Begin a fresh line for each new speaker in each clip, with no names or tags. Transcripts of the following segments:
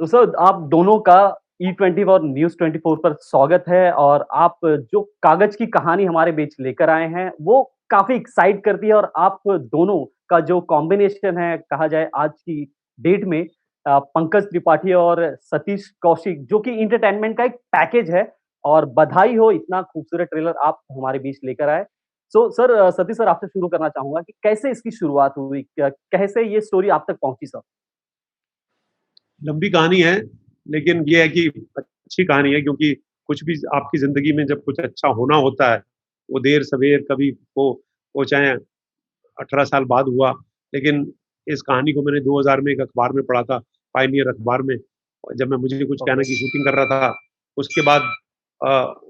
तो सर आप दोनों का ई24 और न्यूज़ 24 पर स्वागत है और आप जो कागज़ की कहानी हमारे बीच लेकर आए हैं, वो काफ़ी एक्साइट करती है और आप दोनों का जो कॉम्बिनेशन है कहा जाए आज की डेट में पंकज त्रिपाठी और सतीश कौशिक जो कि एंटरटेनमेंट का एक पैकेज है और बधाई हो इतना खूबसूरत ट्रेलर आप हमारे बीच लेकर आए। सो सर सतीश सर आपसे शुरू करना चाहूँगा कि कैसे इसकी शुरुआत हुई? कैसे ये स्टोरी आप तक पहुँची सर?
लंबी कहानी है, लेकिन ये है कि अच्छी कहानी है क्योंकि कुछ भी आपकी ज़िंदगी में जब कुछ अच्छा होना होता है, वो देर-सवेर कभी वो चाहे 18 साल बाद हुआ। लेकिन इस कहानी को मैंने 2000 में एक अखबार में पढ़ा था, पायनियर अखबार में। और जब मैं मुझे कुछ कहने
ओके,
की शूटिंग कर रहा था, उसके बाद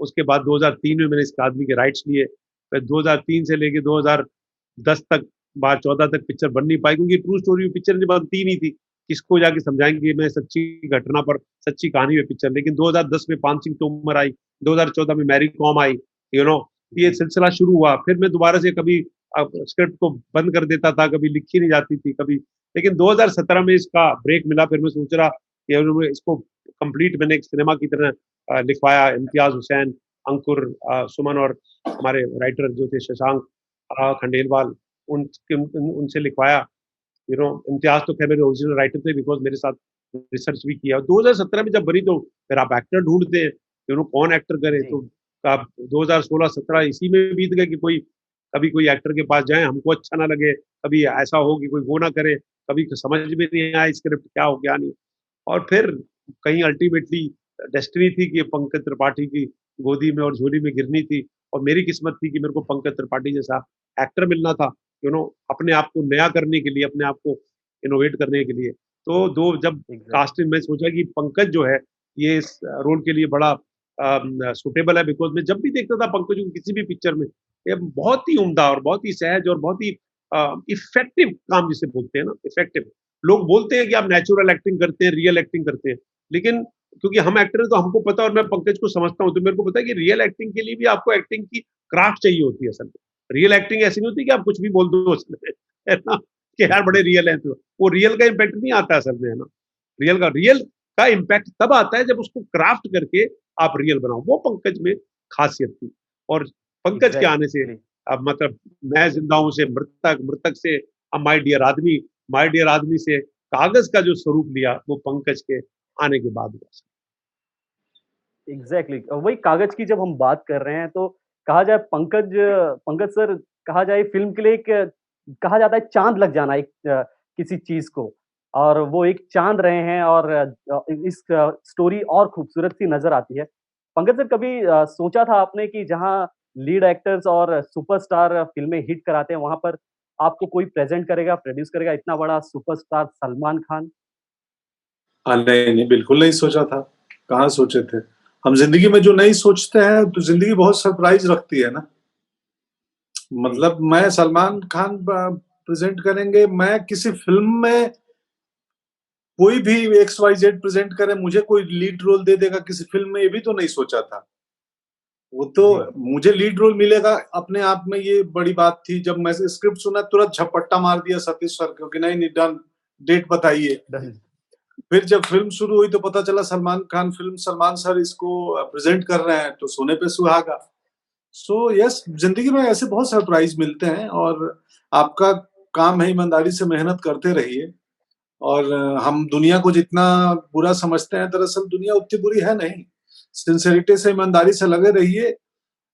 उसके बाद 2003 में मैंने इस आदमी के राइट्स लिए। फिर 2003 से लेके 2010 तक, 12-14 तक पिक्चर बन नहीं पाई क्योंकि ट्रू स्टोरी पिक्चर बनती ही नहीं थी। किसको जाके समझाएँगे मैं सच्ची घटना पर, सच्ची कहानी पे पिक्चर। लेकिन 2010 में पान सिंह तोमर आई, 2014 में मैरी कॉम आई, यू नो ये
जी,
सिलसिला शुरू हुआ। फिर मैं दोबारा से कभी स्क्रिप्ट को बंद कर देता था, कभी लिखी नहीं जाती थी, कभी। लेकिन 2017 में इसका ब्रेक मिला, फिर मैं सोच रहा कि अब मैं इसको कंप्लीट मैंने एक सिनेमा की तरह लिखवाया। इम्तियाज़ हुसैन, अंकुर, सुमन और हमारे राइटर जो थे शशांक खंडेलवाल, उनसे लिखवाया। इम्तियाज़ तो खैर मेरे ओरिजिनल राइटर थे बिकॉज़ मेरे साथ रिसर्च भी किया। 2017 में जब बनी तो फिर आप एक्टर ढूँढते हैं, कौन एक्टर करे,
जी,
तो आप 2016-17 इसी में बीत गए कि कभी कोई एक्टर के पास जाएँ, हमको अच्छा ना लगे, कभी ऐसा हो कि कोई वो ना करे, कभी समझ में नहीं आए स्क्रिप्ट क्या हो क्या नहीं। और फिर कहीं अल्टीमेटली डेस्टिनी थी कि पंकज त्रिपाठी की गोदी में और झोली में गिरनी थी, और मेरी किस्मत थी कि मेरे को पंकज त्रिपाठी जैसा एक्टर मिलना था, अपने आप को नया करने के लिए, अपने आप को इनोवेट करने के लिए। तो दो जब
एग्ज़ैक्ट
कास्टिंग में सोचा कि पंकज जो है ये इस रोल के लिए बड़ा सूटेबल है, बिकॉज़ मैं जब भी देखता था पंकज को किसी भी पिक्चर में, ये बहुत ही उम्दा और बहुत ही सहज और बहुत ही इफेक्टिव काम जिसे बोलते हैं ना, इफेक्टिव। लोग बोलते हैं कि आप नेचुरल एक्टिंग करते हैं, रियल एक्टिंग करते हैं, लेकिन क्योंकि हम एक्टर हैं तो हमको पता, और मैं पंकज को समझता हूँ, तो मेरे को पता है कि रियल एक्टिंग के लिए भी आपको एक्टिंग की क्राफ्ट चाहिए होती है असल में। रियल एक्टिंग ऐसी नहीं होती कि आप कुछ भी बोल दो उसमें, है ना? कि यार बड़े रियल हैं तो। वो रियल का इम्पैक्ट नहीं आता असल में, है ना? रियल का इम्पैक्ट तब आता है जब उसको क्राफ्ट करके आप रियल बनाओ। वो पंकज में खासियत थी। और पंकज के आने से
एग्ज़ैक्टली।
अब मतलब मैं ज़िंदा हूँ से मृतक, मृतक से अब माय डियर आदमी से कागज़ का जो स्वरूप लिया वो पंकज के आने के बाद हुआ।
एग्ज़ैक्टली वही कागज़ की जब हम बात कर रहे हैं तो कहा जाए पंकज पंकज सर कहा जाए फ़िल्म के लिए एक कहा जाता है चाँद लग जाना एक किसी चीज़ को और वो एक चाँद रहे हैं और इस स्टोरी और खूबसूरत-सी नज़र आती है। पंकज सर कभी सोचा था आपने कि जहाँ लीड एक्टर्स और सुपरस्टार फ़िल्में हिट कराते हैं, वहाँ पर आपको कोई प्रेज़ेंट करेगा, प्रोड्यूस करेगा इतना बड़ा सुपरस्टार सलमान खान?
नहीं, नहीं, बिल्कुल नहीं सोचा था। कहाँ सोचे थे? हम ज़िंदगी में जो नहीं सोचते हैं, तो ज़िंदगी बहुत सरप्राइज़ रखती है ना।
जी,
मतलब मैं सलमान खान प्रेज़ेंट करेंगे, मैं किसी फ़िल्म में कोई भी एक्स, वाई, ज़ेड प्रेज़ेंट करे, मुझे कोई लीड रोल दे देगा किसी फ़िल्म में, ये भी तो नहीं सोचा था। वो तो
जी।
मुझे लीड रोल मिलेगा, अपने आप में ये बड़ी बात थी। जब मैं स्क्रिप्ट सुना, तुरंत झपट्टा मार दिया सतीश सर को कि नहीं, नहीं डन, डेट बताइए।
डन
फिर जब फ़िल्म शुरू हुई तो पता चला सलमान खान फ़िल्म, सलमान सर इसको प्रेज़ेंट कर रहे हैं, तो सोने पे सुहागा। सो यस, ज़िंदगी में ऐसे बहुत सरप्राइज़ मिलते हैं और आपका काम है ईमानदारी से मेहनत करते रहिए। और हम दुनिया को जितना बुरा समझते हैं, दरअसल दुनिया उतनी बुरी है नहीं। सिंसेरिटी से, ईमानदारी से लगे रहिए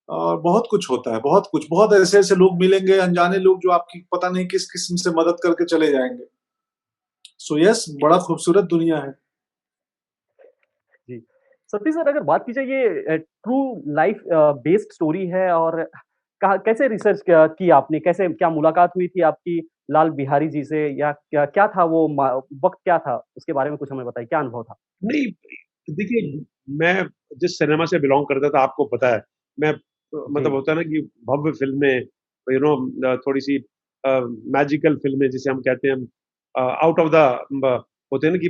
और बहुत कुछ होता है, बहुत कुछ। बहुत ऐसे-ऐसे लोग मिलेंगे, अनजाने लोग जो आपकी पता नहीं किस किस्म से मदद करके चले जाएँगे। सो यस, बड़ा खूबसूरत दुनिया है।
जी। सतीश सर अगर बात की जाए ये ट्रू लाइफ बेस्ड स्टोरी है और कहाँ कैसे रिसर्च की आपने? कैसे क्या मुलाकात हुई थी आपकी लाल बिहारी जी से या क्या क्या था वो वक़्त क्या था? उसके बारे में कुछ हमें बताइए, क्या अनुभव था?
नहीं, देखिए, मैं जिस सिनेमा से बिलॉन्ग करता था आपको पता है, मैं मतलब
जी,
होता है ना कि भव्य फ़िल्में, थोड़ी-सी मैजिकल फ़िल्में जिसे हम कहते हैं, आउट ऑफ द ब होते हैं ना कि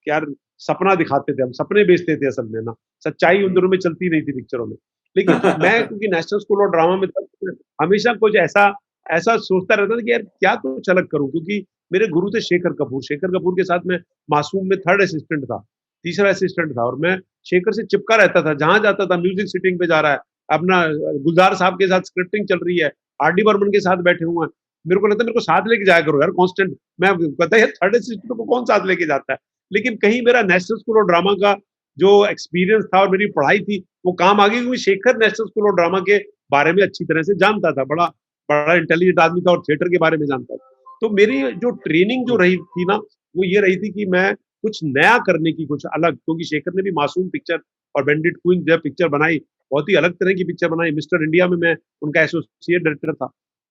यार सपना दिखाते थे हम, सपने बेचते थे असल में ना, सच्चाई उन
जी,
दिनों में चलती नहीं थी पिक्चरों में। लेकिन मैं क्योंकि नेशनल स्कूल और ड्रामा में था, तो मैं हमेशा कुछ ऐसा ऐसा सोचता रहता था कि यार क्या कुछ अलग करूँ, क्योंकि मेरे गुरु थे शेखर कपूर। शेखर कपूर के साथ मैं मासूम में 3rd असिस्टेंट था, तीसरा असिस्टेंट था और मैं शेखर से चिपका रहता था। जहाँ जाता था म्यूज़िक सिटिंग पे जा रहा है, अपना गुलज़ार साहब के साथ स्क्रिप्टिंग चल रही है, आर डी बर्मन के साथ बैठे हुए हैं। मेरे को लगता है मेरे को साथ लेके जाया करो यार कांस्टेंट। मैं पता है 3rd असिस्टेंट को कौन साथ लेके जाता है? लेकिन कहीं मेरा नेशनल स्कूल ऑफ ड्रामा का जो एक्सपीरियंस था और मेरी पढ़ाई थी, वो काम आ गई क्योंकि Shekhar national school of drama के बारे में अच्छी तरह से जानता था। बड़ा बड़ा इंटेलिजेंट आदमी था और थिएटर के बारे में जानता था। तो मेरी जो ट्रेनिंग जो
जी,
रही थी ना, वो ये रही थी कि मैं कुछ नया करने की, कुछ अलग, क्योंकि शेखर ने भी मासूम पिक्चर और बैंडिट क्वीन जब पिक्चर बनाई, बहुत ही अलग तरह की पिक्चर बनाई। मिस्टर इंडिया में मैं उनका एसोसिएट डायरेक्टर था।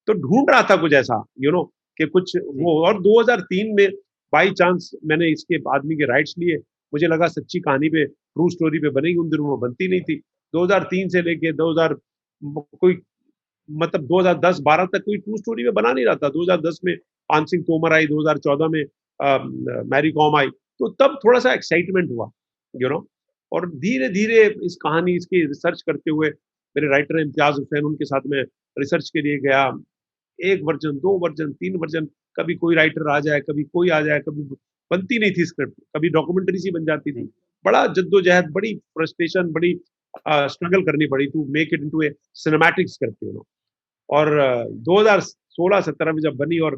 तो ढूँढ रहा था कुछ ऐसा कि कुछ
जी,
वो। और 2003 में बाय चांस मैंने इसके आदमी के राइट्स लिए। मुझे लगा सच्ची कहानी पे, ट्रू स्टोरी पे बनेगी, उन दिनों वो बनती नहीं थी। 2003 से लेके 2000 कोई मतलब 2010-12 तक कोई ट्रू स्टोरी में बना नहीं रहा था। 2010 में पान सिंह तोमर आई, 2014 में मैरी कॉम आई, तो तब थोड़ा-सा एक्साइटमेंट हुआ, यू नो और धीरे-धीरे इस कहानी इसकी रिसर्च करते हुए मेरे राइटर इम्तियाज़ हुसैन, उनके साथ मैं रिसर्च के लिए गया। 1 वर्ज़न, 2 वर्ज़न, 3 वर्ज़न, कभी कोई राइटर आ जाए, कभी कोई आ जाए, कभी बनती नहीं थी स्क्रिप्ट, कभी डॉक्यूमेंट्री सी बन जाती थी।
जी,
बड़ा जद्दोजहद, बड़ी फ्रस्ट्रेशन, बड़ी स्ट्रगल करनी पड़ी to make it into a cinematic script. और 2016-17 में जब बनी और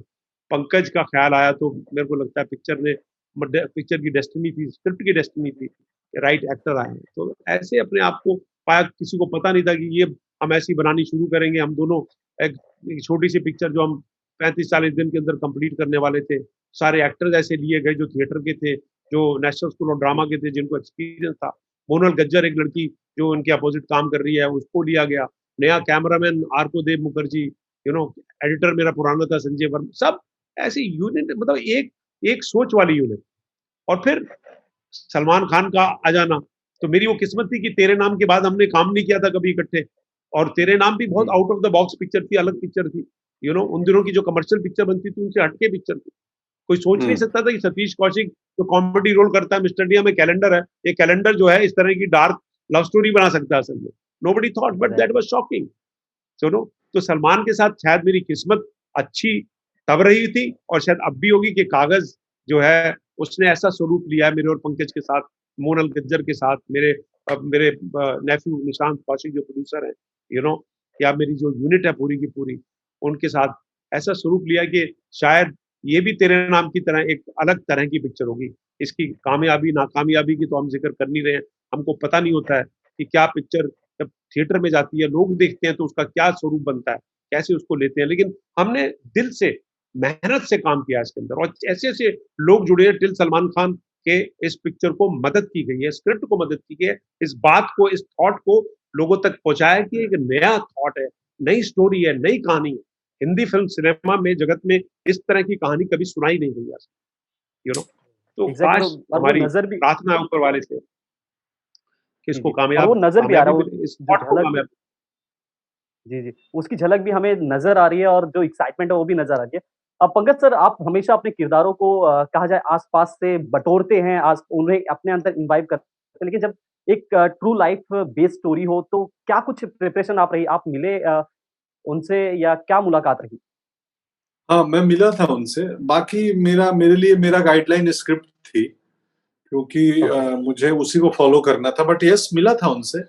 पंकज का ख़्याल आया तो मेरे को लगता है पिक्चर की डेस्टिनी थी, स्क्रिप्ट की डेस्टिनी थी, राइट एक्टर आए हैं। तो ऐसे अपने आप को पाया, किसी को पता नहीं था कि ये हम ऐसी बनानी शुरू करेंगे। हम दोनों एक एक छोटी-सी पिक्चर जो हम 35-40 दिन के अंदर कंप्लीट करने वाले थे। सारे एक्टर्स ऐसे लिए गए जो थिएटर के थे, जो नेशनल स्कूल ऑफ ड्रामा के थे, जिनको एक्सपीरियंस था। मोनल गज्जर एक लड़की जो उनके अपोज़िट काम कर रही है, उसको लिया गया। नया cameraman Arko Dev Mukherjee, you know editor मेरा पुराना था संजय वर्मा, सब ऐसी यूनिट, मतलब एक एक सोच वाली यूनिट। और फिर सलमान खान का आ जाना, तो मेरी वो किस्मत थी कि तेरे नाम के बाद हमने काम नहीं किया था कभी इकट्ठे। और तेरे नाम भी बहुत
जी,
out of the box picture थी, अलग पिक्चर थी। उन दिनों की जो कमर्शियल पिक्चर बनती थी उनसे हटके पिक्चर थी। कोई सोच नहीं
हुँ।
सकता था कि सतीश कौशिक जो कॉमेडी रोल करता है, मिस्टर इंडिया में कैलेंडर है, ये कैलेंडर जो है इस तरह की डार्क लव स्टोरी बना सकता है असल में। Nobody thought, but that
exactly.
Was shocking. सुनो, तो सलमान के साथ शायद मेरी किस्मत अच्छी तब रही थी और शायद अब भी होगी कि कागज़ जो है उसने ऐसा स्वरूप लिया है मेरे और पंकज के साथ, मोनल गज्जर के साथ, मेरे नेफ्यू निशांत कौशिक जो प्रोड्यूसर हैं, यू नो या मेरी जो यूनिट है पूरी की पूरी, उनके साथ ऐसा स्वरूप लिया कि शायद ये भी तेरे नाम की तरह एक अलग तरह की पिक्चर होगी। इसकी कामयाबी, नाकामयाबी की तो हम ज़िक्र कर नहीं रहे हैं। हमको पता नहीं होता है कि क्या पिक्चर जब थिएटर में जाती है, लोग देखते हैं तो उसका क्या स्वरूप बनता है, कैसे उसको लेते हैं। लेकिन हमने दिल से, मेहनत से काम किया इसके अंदर और ऐसे-ऐसे लोग जुड़े हैं। टिल सलमान खान के इस पिक्चर को मदद की गई है, स्क्रिप्ट को मदद की गई है, इस बात को, इस थॉट को लोगों तक पहुँचाया कि एक नया थॉट है, नई स्टोरी है, नई कहानी है। हिंदी फ़िल्म सिनेमा में, जगत में इस तरह की कहानी कभी सुनाई नहीं गई आज, यू नो तो
एग्ज़ैक्टली
काश
और वो
हमारी
नज़र भी
प्रार्थना है ऊपर वाले से कि
जी,
इसको
जी और वो नज़र भी आ रहा
कामयाबी
है, वो
मिले, इस
जो
थॉट को
झलक
कामयाबी।
जी, जी। उसकी झलक भी हमें नज़र आ रही है और जो एक्साइटमेंट है वो भी नज़र आ रही है। पंकज सर आप हमेशा अपने किरदारों को कहा जाए आस-पास से बटोरते हैं, उन्हें अपने अंदर इम्बाइब करते हैं। लेकिन जब एक ट्रू लाइफ़ बेस्ड स्टोरी हो तो क्या कुछ प्रिपरेशन आप मिले उनसे या क्या मुलाकात रही?
हाँ, मैं मिला था उनसे। बाकी मेरे लिए मेरा गाइडलाइन स्क्रिप्ट थी, क्योंकि
ओके,
मुझे उसी को फ़ॉलो करना था। बट येस, मिला था उनसे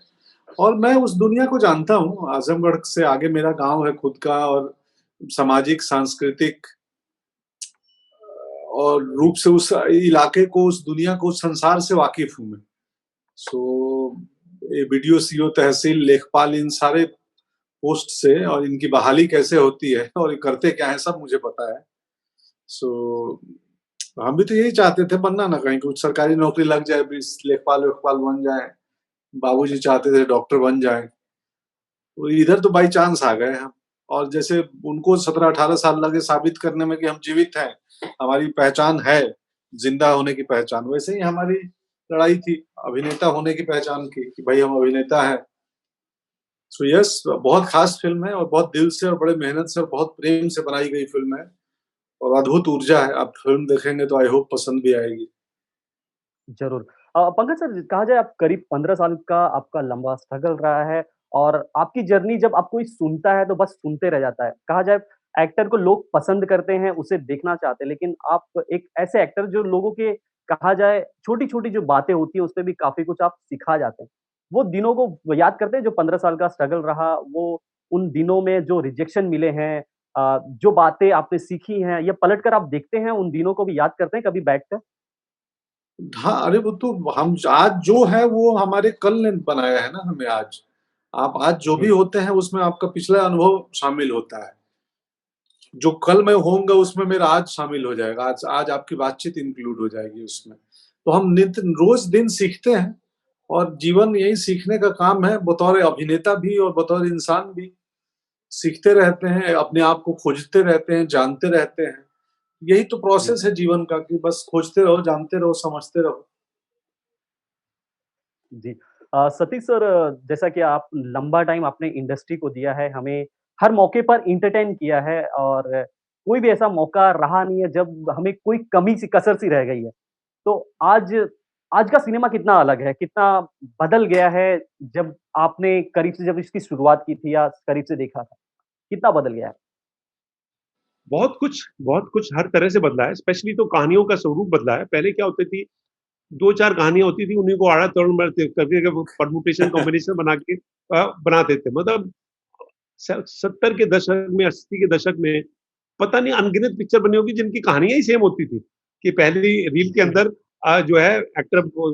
और मैं उस दुनिया को जानता हूँ। आज़मगढ़ से आगे मेरा गाँव है खुद का और सामाजिक, सांस्कृतिक और रूप से उस इलाके को, उस दुनिया को, उस संसार से वाकिफ़ हूँ मैं। सो ये बीडीओ, सीओ, तहसील, लेखपाल, इन सारे पोस्ट से और इनकी बहाली कैसे होती है और ये करते क्या हैं, सब मुझे पता है। सो हम भी तो यही चाहते थे, बनना ना कहीं कुछ सरकारी नौकरी लग जाए, बीस लेखपाल-वेखपाल बन जाएँ। बाबूजी चाहते थे डॉक्टर बन जाएँ। तो इधर तो बाय चांस आ गए हम। और जैसे उनको 17-18 साल लगे साबित करने में कि हम जीवित हैं, हमारी पहचान है, ज़िंदा होने की पहचान, वैसे ही हमारी लड़ाई थी अभिनेता होने की पहचान की, कि भाई हम अभिनेता हैं। सो यस, बहुत ख़ास फ़िल्म है और बहुत दिल से और बड़े मेहनत से और बहुत प्रेम से बनाई गई फ़िल्म है और अद्भुत ऊर्जा है। आप फ़िल्म देखेंगे तो आई होप पसंद भी आएगी।
ज़रूर। पंकज सर कहा जाए आप करीब 15 साल का आपका लंबा स्ट्रगल रहा है और आपकी जर्नी जब आप कोई सुनता है तो बस सुनते रह जाता है। कहा जाए एक्टर को लोग पसंद करते हैं, उसे देखना चाहते हैं, लेकिन आप एक ऐसे एक्टर जो लोगों के कहा जाए छोटी-छोटी जो बातें होती हैं, उससे भी काफ़ी कुछ आप सिखा जाते हैं। वो दिनों को याद करते हैं जो 15 साल का स्ट्रगल रहा, वो उन दिनों में जो रिजेक्शन मिले हैं जो बातें आपने सीखी हैं, या पलट कर आप देखते हैं उन दिनों को भी याद करते हैं कभी बैठकर?
हाँ, अरे वो तो हम आज जो है वो हमारे कल ने बनाया है ना हमें आज। आप आज जो भी
जी,
होते हैं उसमें आपका पिछला अनुभव शामिल होता है। जो कल मैं होऊँगा उसमें मेरा आज शामिल हो जाएगा। आज आज आपकी बातचीत इंक्लूड हो जाएगी उसमें। तो हम नित्य रोज़ दिन सीखते हैं और जीवन यही सीखने का काम है बतौर अभिनेता भी और बतौर इंसान भी। सीखते रहते हैं, अपने आप को खोजते रहते हैं, जानते रहते हैं। यही तो
जी,
प्रोसेस है जीवन का कि बस खोजते रहो, जानते रहो, समझते रहो।
जी। सतीश सर, जैसा कि आप लंबा टाइम आपने इंडस्ट्री को दिया है, हमें हर मौके पर एंटरटेन किया है और कोई भी ऐसा मौका रहा नहीं है जब हमें कोई कमी सी कसर-सी रह गई है। तो आज आज का सिनेमा कितना अलग है, कितना बदल गया है जब आपने करीब से जब इसकी शुरुआत की थी या करीब से देखा था, कितना बदल गया है?
बहुत कुछ हर तरह से बदला है, स्पेशली तो कहानियों का स्वरूप बदला है। पहले क्या होती थी, 2-4 कहानियाँ होती थी, उन्हीं को आड़ा-तोड़ करके करके परम्यूटेशन कॉम्बिनेशन बना के बनाते थे। मतलब स 70 के दशक में, 80 के दशक में पता नहीं अनगिनत पिक्चर बनी होगी जिनकी कहानियाँ ही सेम होती थी, कि पहली रील के
जी,
अंदर जो है एक्टर को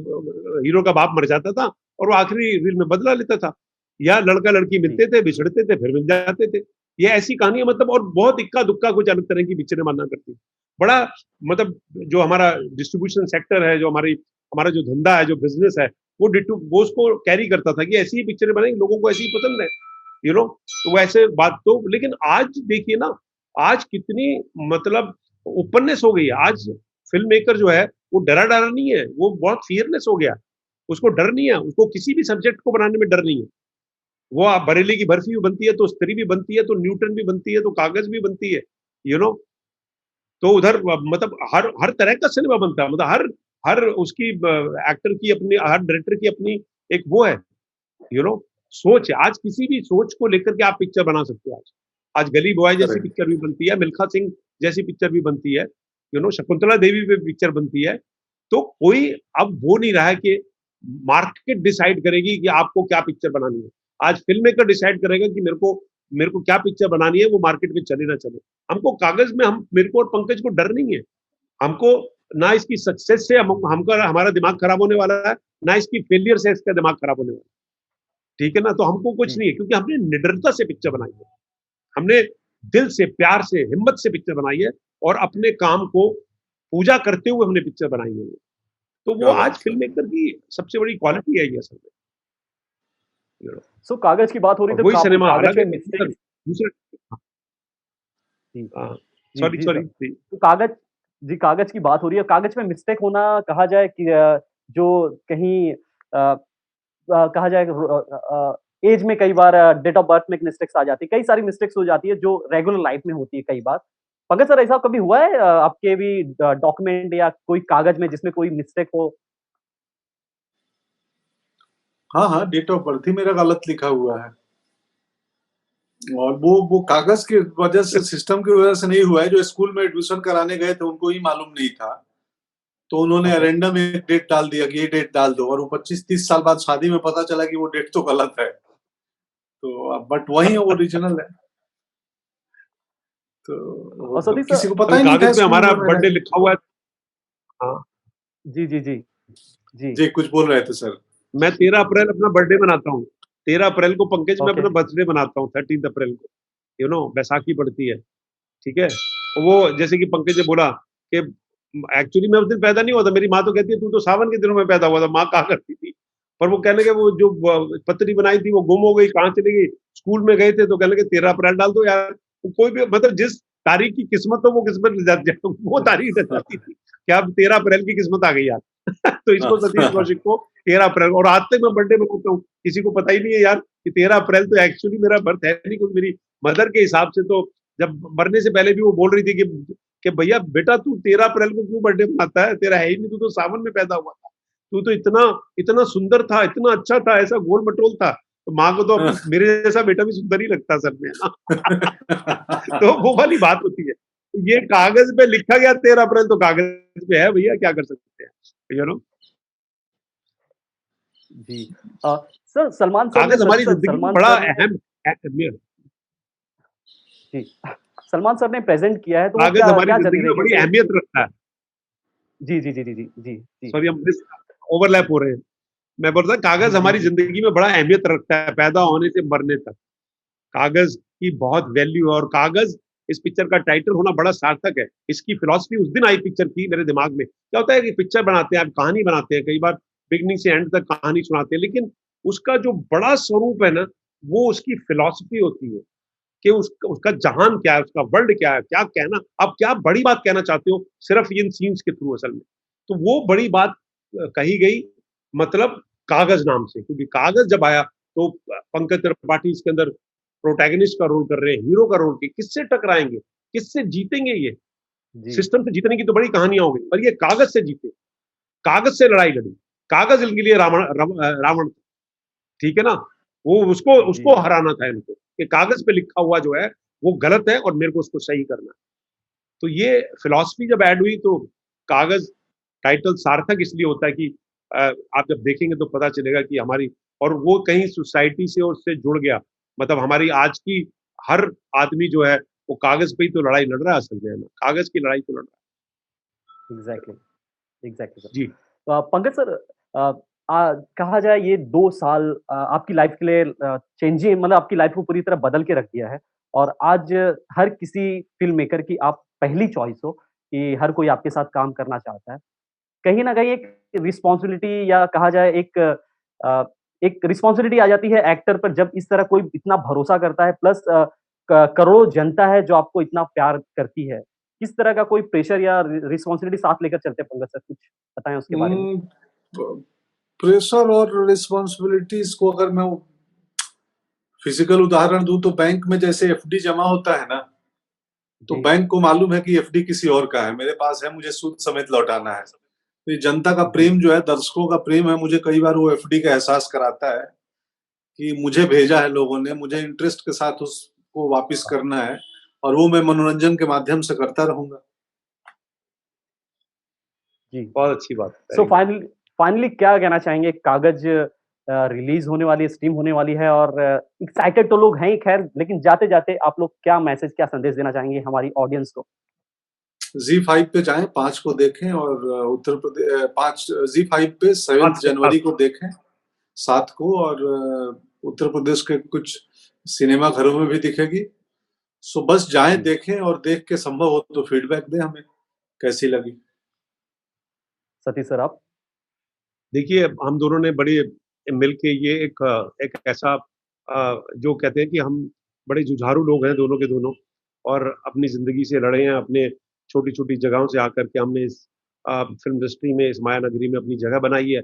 हीरो का बाप मर जाता था और वो आखिरी रील में बदला लेता था। या लड़का-लड़की
जी,
मिलते थे, बिछड़ते थे, फिर मिल जाते थे। ये ऐसी कहानियाँ मतलब और बहुत इक्का-दुक्का कुछ अलग तरह की पिक्चरें बना करती थी। बड़ा मतलब जो हमारा डिस्ट्रीब्यूशन सेक्टर है, जो हमारा जो धंधा है, जो बिज़नेस है, वो उसको कैरी करता था कि ऐसी ही पिक्चरें बनेंगी, लोगों को ऐसी ही पसंद है, यू नो तो वैसे बात तो लेकिन आज देखिए ना, आज कितनी मतलब ओपननेस हो गई है। आज फ़िल्म मेकर जो है, वो डरा-डरा नहीं है, वो बहुत फ़ियरलेस हो गया। उसको डर नहीं है, उसको किसी भी सब्जेक्ट को बनाने में डर नहीं है। वो आप बरेली की बर्फी भी बनती है, तो स्त्री भी बनती है, तो न्यूटन भी बनती है, तो कागज़ भी बनती है, यू नो तो उधर मतलब हर हर तरह का सिनेमा बनता है। मतलब हर हर उसकी एक्टर की अपनी, हर डायरेक्टर की अपनी एक वो है, यू नो सोच है। आज किसी भी सोच को लेकर के आप पिक्चर बना सकते हो आज। आज गली बॉय जैसी
करेक्ट।
पिक्चर भी बनती है, मिल्खा सिंह जैसी पिक्चर भी बनती है, शकुंतला देवी पे पिक्चर बनती है। तो कोई अब वो नहीं रहा है कि मार्केट डिसाइड करेगी कि आपको क्या पिक्चर बनानी है। आज फ़िल्म मेकर डिसाइड करेगा कि मेरे को क्या पिक्चर बनानी है, वो मार्केट में चले ना चले। हमको कागज़ में हम मेरे को और पंकज को डर नहीं है। हमको ना इसकी सक्सेस से हमको हमारा दिमाग खराब होने वाला है, ना इसकी फेलियर से इसका दिमाग खराब होने वाला है। ठीक है ना? तो हमको कुछ
जी।
नहीं है क्योंकि हमने निडरता से पिक्चर बनाई है। हमने दिल से, प्यार से, हिम्मत से पिक्चर बनाई है और अपने काम को पूजा करते हुए हमने पिक्चर बनाई है। तो वो
क्या
आज
बात है!
फ़िल्म मेकर की सबसे बड़ी क्वालिटी है ये असल में, यू नो
सो कागज़ की बात हो रही
और
तो
वही सिनेमा
कागज़
अलग है।
में
दूसरा
मिस्टेक्स।
दूसरा
जी,
हाँ,
जी,
सॉरी,
जी सर।
Sorry, please.
तो कागज़ की बात हो रही है, कागज़ में मिस्टेक होना कहा जाए कि जो कहीं कहा जाए ऐज में कई बार डेट ऑफ बर्थ में मिस्टेक्स आ जाती है, कई सारी मिस्टेक्स हो जाती है जो रेगुलर लाइफ़ में होती है कई बार। पंकज सर, ऐसा कभी हुआ है आपके भी डॉक्यूमेंट या कोई कागज़ में जिसमें कोई मिस्टेक हो?
हाँ, हाँ, डेट ऑफ बर्थ ही मेरा गलत लिखा हुआ है और वो कागज़ की वजह से सिस्टम की वजह से नहीं हुआ है, जो स्कूल में एडमिशन कराने गए थे उनको ही मालूम नहीं था। तो उन्होंने
ओके।
रैंडम एक डेट डाल दिया कि ये डेट डाल दो और वो 25-30 साल बाद शादी में पता चला कि वो डेट तो गलत है। तो बट वही ओरिजिनल है। तो वो
और सतीश
किसी
सर।
को पता
अभी
ही नहीं था
कागज़ में
स्कूल
हमारा
में मैंने
बर्थडे लिखा हुआ है। हाँ,
जी, जी, जी। जी,
जी, कुछ बोल रहे थे सर।
मैं 13 अप्रैल अपना बर्थडे मनाता हूँ। 13 अप्रैल को पंकज मैं
ओके।
अपना बर्थडे मनाता हूँ, 13th अप्रैल को, बैसाखी पड़ती है। ठीक है? तो वो जैसे कि पंकज ने बोला कि एक्चुअली मैं उस दिन पैदा नहीं हुआ था, मेरी माँ तो कहती है तू तो सावन के दिनों में पैदा हुआ था, माँ कहा करती थी। पर वो कहने लगे वो जो पत्री बनाई थी वो गुम हो गई, कहाँ चली गई? स्कूल में गए थे तो कहने लगे 13 अप्रैल डाल दो यार। तो कोई भी मतलब जिस तारीख की किस्मत हो वो किस्मत लग जाती है, वो तारीख लग जाती थी कि अब 13 अप्रैल की किस्मत आ गई यार। तो
हाँ,
इसको सतीश कौशिक को 13 अप्रैल और आज तक मैं बर्थडे मनाता हूँ। किसी को पता ही नहीं है यार कि 13 अप्रैल तो एक्चुअली मेरा बर्थ है नहीं, क्योंकि मेरी मदर के हिसाब से तो जब मरने से पहले भी वो बोल रही थी कि भैया बेटा तू 13 अप्रैल को क्यों बर्थडे मनाता है? तेरा है ही नहीं, तू तो सावन में पैदा हुआ था। तू तो इतना इतना सुंदर था, इतना अच्छा था, ऐसा गोल-मटोल था। तो माँ को तो मेरे जैसा बेटा भी सुंदर ही लगता सर में, है ना। तो वो वाली बात होती है। ये कागज पे लिखा गया 13 अप्रैल, तो कागज पे है भैया, क्या कर सकते हैं, यू नो।
जी। सर सलमान सर ने
कागज हमारी
सर
जिंदगी में
सलमान
बड़ा
सर ने
अहमियत,
जी, सलमान सर ने प्रेज़ेंट किया है, तो वो
कागज
क्या
हमारी
क्या
जिंदगी में
तरीके
बड़ी
से
अहमियत रखता है।
जी, जी, जी, जी, जी, जी, जी।
सॉरी, हम ओवरलैप हो रहे हैं। मैं बोल रहा था
जी,
कागज
जी,
हमारी
जी।
जिंदगी में बड़ा अहमियत रखता है, पैदा होने से मरने तक। कागज की बहुत वैल्यू है, और कागज इस पिक्चर का टाइटल होना बड़ा सार्थक है। इसकी फिलॉसफी उस दिन आई पिक्चर की मेरे दिमाग में। क्या होता है कि पिक्चर बनाते हैं, आप कहानी बनाते हैं, कई बार बिगिनिंग से एंड तक कहानी सुनाते हैं, लेकिन उसका जो बड़ा स्वरूप है ना, वो उसकी फिलॉसफी होती है कि उसका उसका जहान क्या है, उसका वर्ल्ड क्या है, क्या कहना, आप क्या बड़ी बात कहना चाहते हो सिर्फ इन सीन्स के थ्रू असल में। तो वो बड़ी बात कही गई, मतलब कागज नाम से, क्योंकि कागज जब आया तो पंकज त्रिपाठी इसके अंदर प्रोटैगनिस्ट का रोल कर रहे हैं, हीरो का रोल, की किससे टकराएंगे, किससे जीतेंगे, ये
जी,
सिस्टम से जीतने की तो बड़ी कहानियां हो गई, पर ये कागज से जीते, कागज से लड़ाई लड़ी, कागज इनके लिए रावण, ठीक है ना। वो उसको
जी,
उसको हराना था इनको, कि कागज पे लिखा हुआ जो है वो गलत है और मेरे को उसको सही करना है। तो ये फिलॉसफी जब ऐड हुई तो कागज टाइटल सार्थक इसलिए होता है कि आप जब देखेंगे तो पता चलेगा कि हमारी, और वो कहीं सोसाइटी से और उससे जुड़ गया, मतलब हमारी आज की हर आदमी जो है वो कागज पे ही तो लड़ाई लड़ रहा है असल में, है ना, कागज की लड़ाई तो लड़ रहा
एग्ज़ैक्टली, एग्ज़ैक्टली
है।
सर।
जी।
पंकज सर, अ, कहा जाए ये 2 साल आपकी लाइफ़ के लिए चेंजिंग, मतलब आपकी लाइफ़ को पूरी तरह बदल के रख दिया है, और आज हर किसी फ़िल्म मेकर की आप पहली चॉइस हो, कि हर कोई आपके साथ काम करना चाहता है। कहीं न कहीं एक रिस्पॉन्सिबिलिटी, या कहा जाए एक रिस्पॉन्सिबिलिटी आ जाती है एक्टर पर, जब इस तरह कोई इतना भरोसा करता है, प्लस क करोड़ों जनता है जो आपको इतना प्यार करती है। किस तरह का कोई प्रेशर या रिस्पॉन्सिबिलिटी साथ लेकर चलते हैं पंकज सर, कुछ बताएँ उसके बारे में?
उम, प प्रेशर और रिस्पॉन्सिबिलिटीज़ को अगर मैं फिज़िकल उदाहरण दूँ तो बैंक में जैसे एफडी जमा होता है ना, तो
जी,
बैंक को मालूम है कि एफडी किसी और का है, मेरे पास है, मुझे सूद समेत लौटाना है। तो ये जनता का
जी,
प्रेम जो है, दर्शकों का प्रेम है, मुझे कई बार वो एफडी का एहसास कराता है कि मुझे भेजा है लोगों ने, मुझे इंटरेस्ट के साथ उसको वापिस करना है, और वो मैं मनोरंजन के माध्यम से करता रहूँगा।
जी।
बहुत अच्छी बात,
so
very good.
Finally finally क्या कहना चाहेंगे? कागज़ रिलीज़ होने वाली है, स्ट्रीम होने वाली है, और एक्साइटेड तो लोग हैं ही खैर, लेकिन जाते-जाते आप लोग क्या मैसेज, क्या संदेश देना चाहेंगे हमारी ऑडियंस को?
ज़ी5 पे जाएँ, 5 को देखें, और उत्तर 5 ज़ी5 पे 7
आज के
जनवरी
साथ
को देखें, 7 को, और उत्तर प्रदेश के कुछ सिनेमा घरों में भी दिखेगी। सो बस जाएँ,
जी,
देखें, और देख के संभव हो तो फीडबैक दें हमें, कैसी लगी।
सतीश सर आप?
देखिए, हम दोनों ने बड़े मिलके ये एक ऐसा जो कहते हैं कि हम बड़े जुझारू लोग हैं दोनों के दोनों, और अपनी ज़िंदगी से लड़े हैं, अपने छोटी-छोटी जगहों से आकर के हमने इस फ़िल्म इंडस्ट्री में, इस माया नगरी में अपनी जगह बनाई है,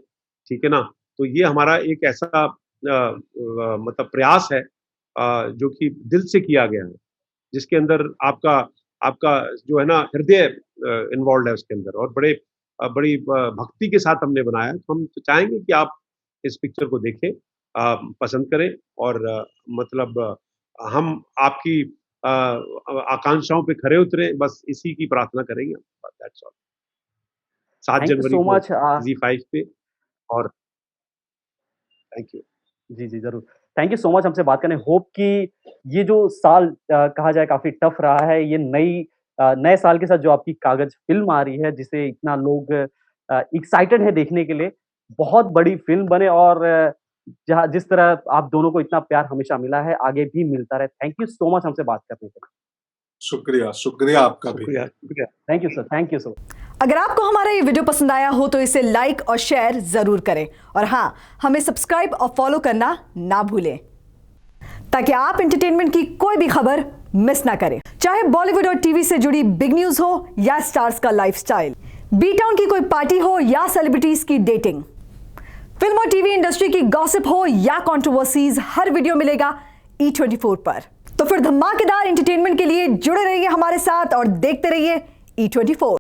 ठीक है ना? तो ये हमारा एक ऐसा मतलब प्रयास है जो कि दिल से किया गया है, जिसके अंदर आपका आपका जो है ना हृदय इन्वॉल्व्ड है उसके अंदर, और बड़ी भक्ति के साथ हमने बनाया है। तो हम चाहेंगे कि आप इस पिक्चर को देखें, पसंद करें, और मतलब हम आपकी आकांक्षाओं पे खरे उतरें, बस इसी की प्रार्थना करेंगे हम, दैट्स ऑल। 7
थैंक यू
जनवरी
सो
को
मच।
ज़ी5 पे, और थैंक यू।
जी, जी, ज़रूर। थैंक यू सो मच हमसे बात करने। होप कि ये जो साल कहा जाए काफ़ी टफ रहा है, ये नए साल के साथ जो आपकी कागज़ फ़िल्म आ रही है, जिसे इतना लोग एक्साइटेड है देखने के लिए, बहुत बड़ी फ़िल्म बने, और जहाँ जिस तरह आप दोनों को इतना प्यार हमेशा मिला है, आगे भी मिलता रहे। थैंक यू सो मच हमसे बात करने के लिए।
शुक्रिया, शुक्रिया आपका भी।
शुक्रिया, शुक्रिया।
Thank you sir, thank you so much.
अगर आपको हमारा ये वीडियो पसंद आया हो तो इसे लाइक और शेयर जरूर करें, और हाँ, हमें सब्सक्राइब और फॉलो करना ना भूलें, ताकि आप एंटरटेनमेंट की कोई भी खबर मिस ना करें, चाहे बॉलीवुड और टीवी से जुड़ी बिग न्यूज हो या स्टार्स का लाइफस्टाइल, बी टाउन की कोई पार्टी हो या सेलिब्रिटीज की डेटिंग, फिल्म और टीवी इंडस्ट्री की गॉसिप हो या कंट्रोवर्सीज, हर वीडियो मिलेगा E24 पर। तो फिर धमाकेदार एंटरटेनमेंट के लिए जुड़े रहिए हमारे साथ और देखते रहिए E24।